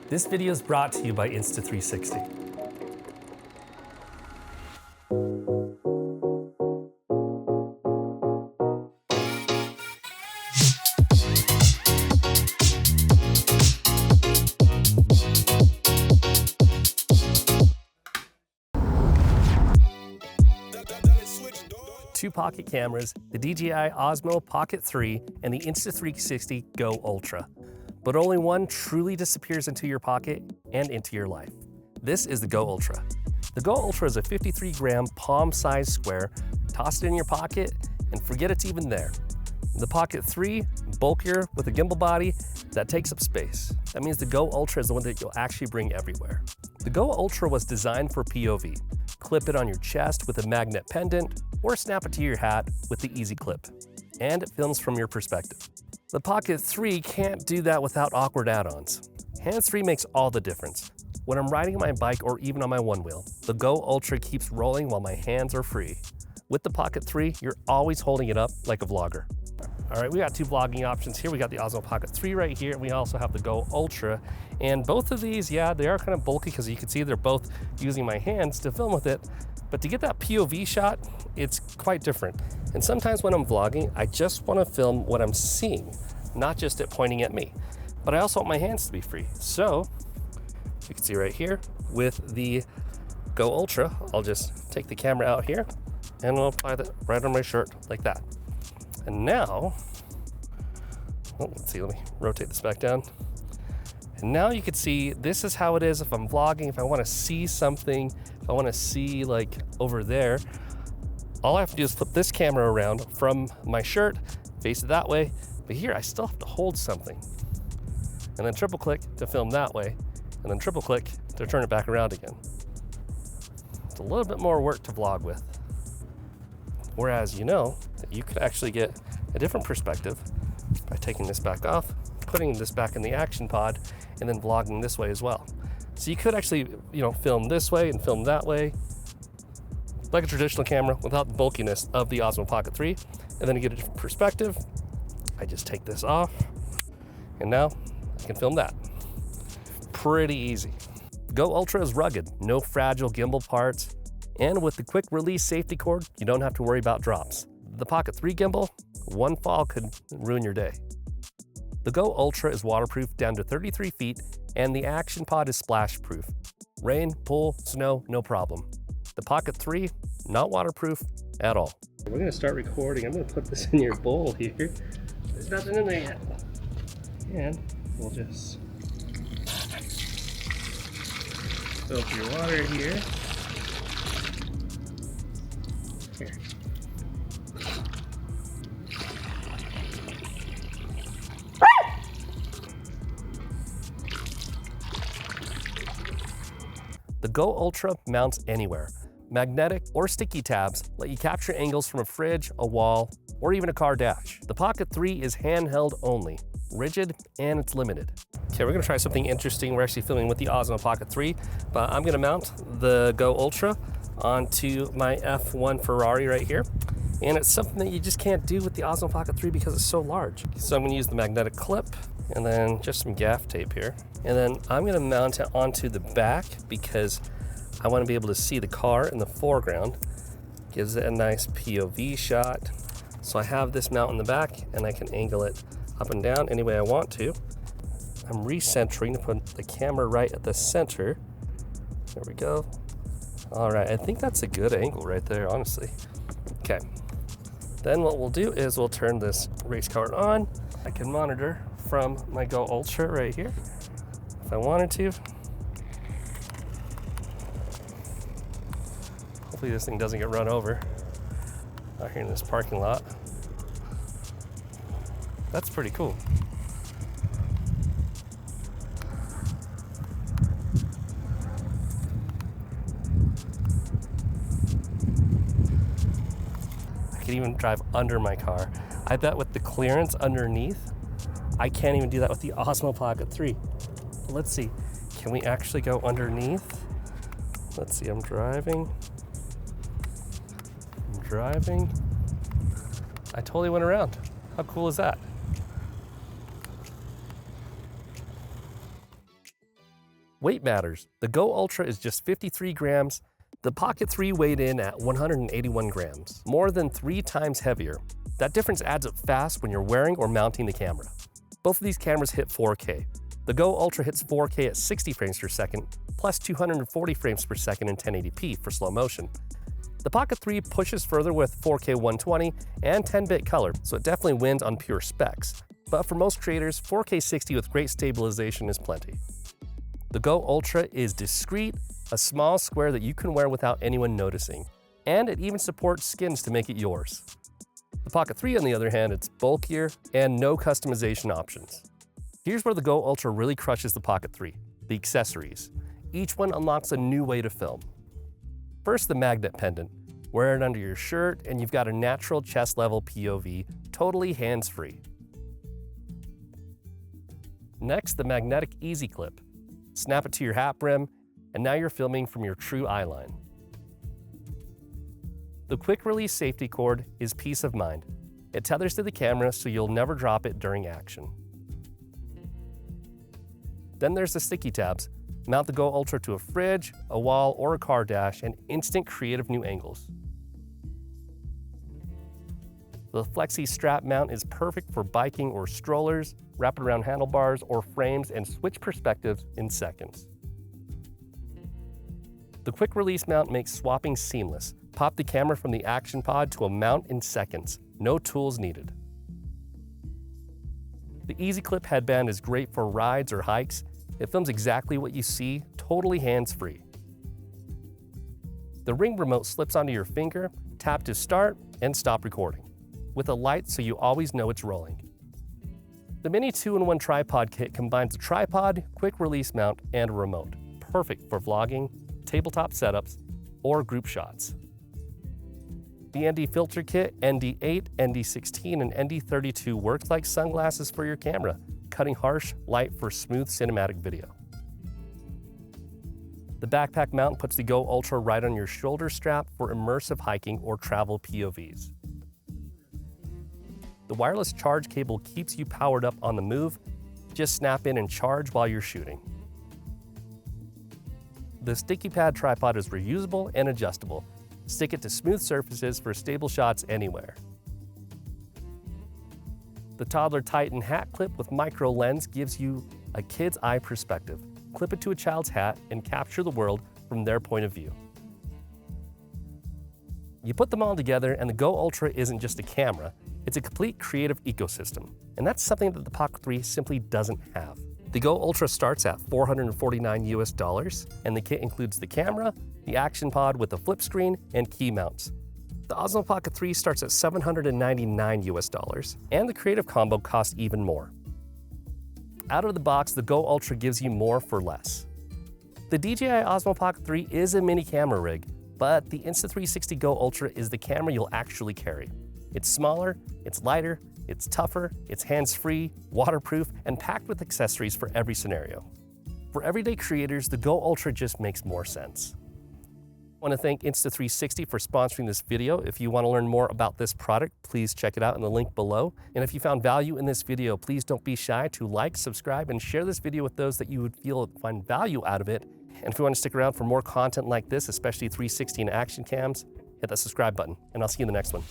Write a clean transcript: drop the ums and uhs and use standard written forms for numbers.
This video is brought to you by Insta360. Two pocket cameras, the DJI Osmo Pocket 3 and the Insta360 GO Ultra. But only one truly disappears into your pocket and into your life. This is the GO Ultra. The GO Ultra is a 53-gram palm-sized square. Toss it in your pocket and forget it's even there. The Pocket 3, bulkier with a gimbal body that takes up space. That means the GO Ultra is the one that you'll actually bring everywhere. The GO Ultra was designed for POV. Clip it on your chest with a magnet pendant, or snap it to your hat with the Easy Clip. And it films from your perspective. The Pocket 3 can't do that without awkward add-ons. Hands-free makes all the difference. When I'm riding my bike or even on my Onewheel, the GO Ultra keeps rolling while my hands are free. With the Pocket 3, you're always holding it up like a vlogger. All right, we got two vlogging options here. We got the Osmo Pocket 3 right here, and we also have the GO Ultra. And both of these, yeah, they are kind of bulky because you can see they're both using my hands to film with it. But to get that POV shot, it's quite different. And sometimes when I'm vlogging, I just want to film what I'm seeing, not just it pointing at me. But I also want my hands to be free. So you can see right here with the GO Ultra, I'll just take the camera out here and I'll apply that right on my shirt like that. And now, let's see, let me rotate this back down. And now you can see this is how it is if I'm vlogging, if I want to see something, if I want to see like over there, all I have to do is flip this camera around from my shirt, face it that way, but here I still have to hold something. And then triple click to film that way, and then triple click to turn it back around again. It's a little bit more work to vlog with. Whereas you know that you could actually get a different perspective by taking this back off, putting this back in the action pod, and then vlogging this way as well. So you could actually, film this way and film that way, like a traditional camera without the bulkiness of the Osmo Pocket 3. And then to get a different perspective, I just take this off, and now I can film that. Pretty easy. GO Ultra is rugged, no fragile gimbal parts, and with the quick release safety cord, you don't have to worry about drops. The Pocket 3 gimbal, one fall could ruin your day. The GO Ultra is waterproof down to 33 feet, and the action pod is splash proof. Rain, pool, snow, no problem. The Pocket 3, not waterproof at all. We're gonna start recording. I'm gonna put this in your bowl here. There's nothing in there yet. And we'll just fill up your water here. Here. The GO Ultra mounts anywhere. Magnetic or sticky tabs let you capture angles from a fridge, a wall, or even a car dash. The Pocket 3 is handheld only, rigid, and it's limited. Okay, we're gonna try something interesting. We're actually filming with the Osmo Pocket 3, but I'm gonna mount the GO Ultra onto my F1 Ferrari right here. And it's something that you just can't do with the Osmo Pocket 3 because it's so large. So I'm gonna use the magnetic clip and then just some gaff tape here. And then I'm gonna mount it onto the back because I wanna be able to see the car in the foreground. Gives it a nice POV shot. So I have this mount in the back and I can angle it up and down any way I want to. I'm recentering to put the camera right at the center. There we go. All right, I think that's a good angle right there, honestly. Okay, then what we'll do is we'll turn this race card on. I can monitor from my GO Ultra right here if I wanted to. Hopefully this thing doesn't get run over out here in this parking lot. That's pretty cool. I can even drive under my car. I bet with the clearance underneath, I can't even do that with the Osmo Pocket 3. Let's see, can we actually go underneath? Let's see, I'm driving. I totally went around. How cool is that? Weight matters. The Go Ultra is just 53 grams. The Pocket 3 weighed in at 181 grams, more than 3 times heavier. That difference adds up fast when you're wearing or mounting the camera. Both of these cameras hit 4K. The Go Ultra hits 4K at 60 frames per second, plus 240 frames per second in 1080p for slow motion. The Pocket 3 pushes further with 4K 120 and 10-bit color, so it definitely wins on pure specs. But for most creators, 4K 60 with great stabilization is plenty. The Go Ultra is discreet, a small square that you can wear without anyone noticing, and it even supports skins to make it yours. The Pocket 3, on the other hand, it's bulkier and no customization options. Here's where the Go Ultra really crushes the Pocket 3, the accessories. Each one unlocks a new way to film. First, the magnet pendant. Wear it under your shirt and you've got a natural chest level POV, totally hands-free. Next, the magnetic easy clip. Snap it to your hat brim, and now you're filming from your true eye line. The quick release safety cord is peace of mind. It tethers to the camera so you'll never drop it during action. Then there's the sticky tabs. Mount the Go Ultra to a fridge, a wall, or a car dash, and instant creative new angles. The Flexi strap mount is perfect for biking or strollers. Wrap it around handlebars or frames and switch perspectives in seconds. The quick release mount makes swapping seamless. Pop the camera from the action pod to a mount in seconds. No tools needed. The Easy Clip headband is great for rides or hikes. It films exactly what you see, totally hands-free. The Ring remote slips onto your finger, tap to start and stop recording, with a light so you always know it's rolling. The Mini 2-in-1 tripod kit combines a tripod, quick release mount, and a remote. Perfect for vlogging, tabletop setups, or group shots. The ND filter kit, ND8, ND16, and ND32 works like sunglasses for your camera, cutting harsh light for smooth cinematic video. The backpack mount puts the Go Ultra right on your shoulder strap for immersive hiking or travel POVs. The wireless charge cable keeps you powered up on the move. Just snap in and charge while you're shooting. The sticky pad tripod is reusable and adjustable. Stick it to smooth surfaces for stable shots anywhere. The Toddler Titan hat clip with micro lens gives you a kid's eye perspective. Clip it to a child's hat and capture the world from their point of view. You put them all together and the Go Ultra isn't just a camera, it's a complete creative ecosystem. And that's something that the Pocket 3 simply doesn't have. The Go Ultra starts at $449 US, and the kit includes the camera, the action pod with a flip screen, and key mounts. The Osmo Pocket 3 starts at $799 US, and the Creative Combo costs even more. Out of the box, the Go Ultra gives you more for less. The DJI Osmo Pocket 3 is a mini camera rig, but the Insta360 GO Ultra is the camera you'll actually carry. It's smaller, it's lighter, it's tougher, it's hands-free, waterproof, and packed with accessories for every scenario. For everyday creators, the Go Ultra just makes more sense. I want to thank Insta360 for sponsoring this video. If you want to learn more about this product, please check it out in the link below. And if you found value in this video, please don't be shy to like, subscribe, and share this video with those that you would feel find value out of it. And if you want to stick around for more content like this, especially 360 and action cams, hit that subscribe button, and I'll see you in the next one.